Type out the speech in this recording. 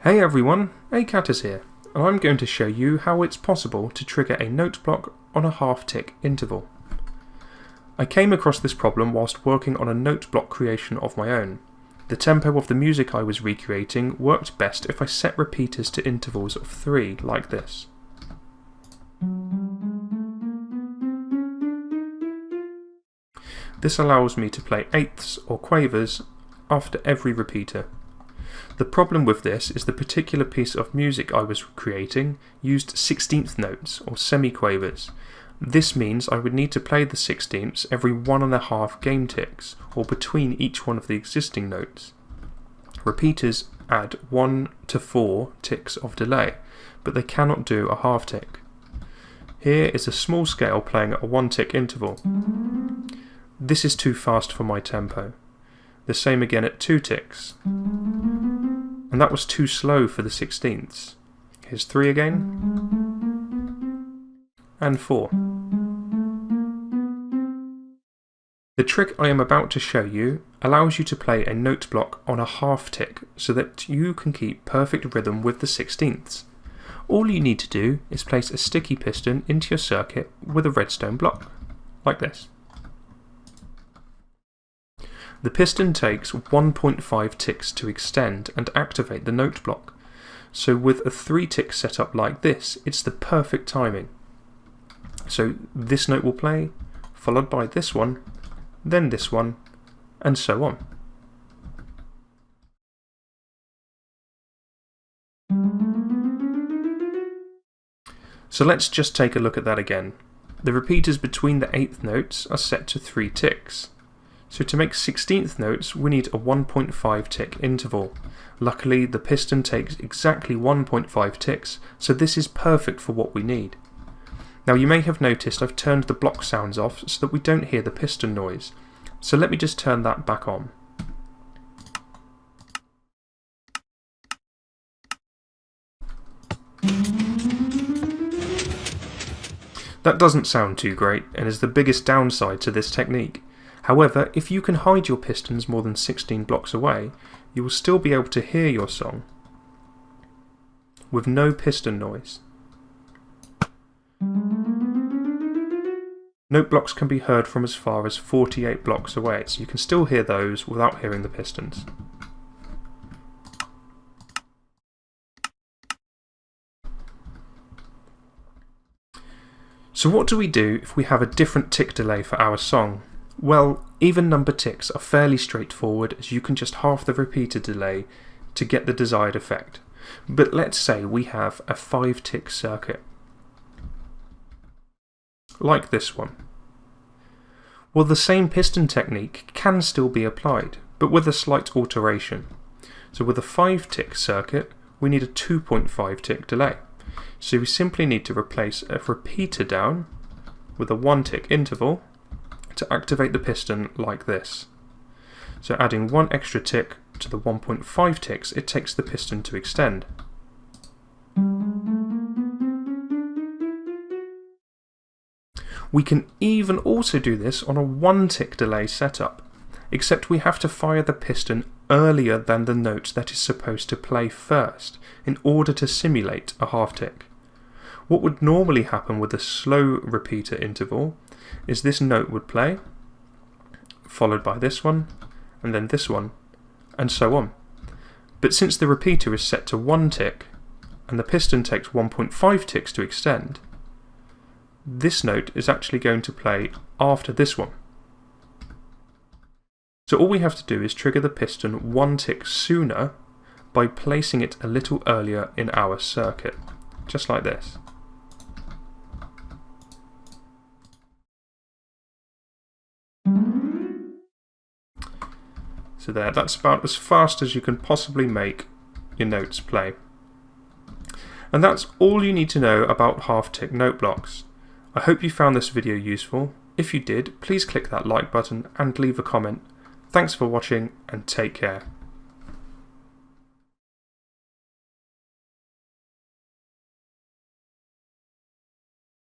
Hey everyone, ACATers here, and I'm going to show you how it's possible to trigger a note block on a half-tick interval. I came across this problem whilst working on a note block creation of my own. The tempo of the music I was recreating worked best if I set repeaters to intervals of 3, like this. This allows me to play eighths or quavers after every repeater. The problem with this is the particular piece of music I was creating used 16th notes or semiquavers. This means I would need to play the 16ths every 1.5 game ticks, or between each one of the existing notes. Repeaters add 1 to 4 ticks of delay, but they cannot do a half tick. Here is a small scale playing at a 1 tick interval. This is too fast for my tempo. The same again at 2 ticks. And that was too slow for the 16ths. Here's 3 again. And 4. The trick I am about to show you allows you to play a note block on a half tick so that you can keep perfect rhythm with the 16ths. All you need to do is place a sticky piston into your circuit with a redstone block, like this. The piston takes 1.5 ticks to extend and activate the note block, so with a 3 tick setup like this, it's the perfect timing. So this note will play, followed by this one, then this one, and so on. So let's just take a look at that again. The repeaters between the 8th notes are set to 3 ticks. So to make 16th notes, we need a 1.5 tick interval. Luckily, the piston takes exactly 1.5 ticks, so this is perfect for what we need. Now you may have noticed I've turned the block sounds off so that we don't hear the piston noise. So let me just turn that back on. That doesn't sound too great and is the biggest downside to this technique. However, if you can hide your pistons more than 16 blocks away, you will still be able to hear your song with no piston noise. Note blocks can be heard from as far as 48 blocks away, so you can still hear those without hearing the pistons. So what do we do if we have a different tick delay for our song? Well, even number ticks are fairly straightforward, as you can just half the repeater delay to get the desired effect. But let's say we have a 5 tick circuit, like this one. Well, the same piston technique can still be applied, but with a slight alteration. So with a 5 tick circuit, we need a 2.5 tick delay. So we simply need to replace a repeater down with a 1 tick interval to activate the piston like this. So adding 1 extra tick to the 1.5 ticks it takes the piston to extend. We can even also do this on a 1 tick delay setup, except we have to fire the piston earlier than the note that is supposed to play first in order to simulate a half tick. What would normally happen with a slow repeater interval is this note would play, followed by this one, and then this one, and so on. But since the repeater is set to 1 tick, and the piston takes 1.5 ticks to extend, this note is actually going to play after this one. So all we have to do is trigger the piston 1 tick sooner by placing it a little earlier in our circuit, just like this. So that's about as fast as you can possibly make your notes play. And that's all you need to know about half-tick note blocks. I hope you found this video useful. If you did, please click that like button and leave a comment. Thanks for watching and take care.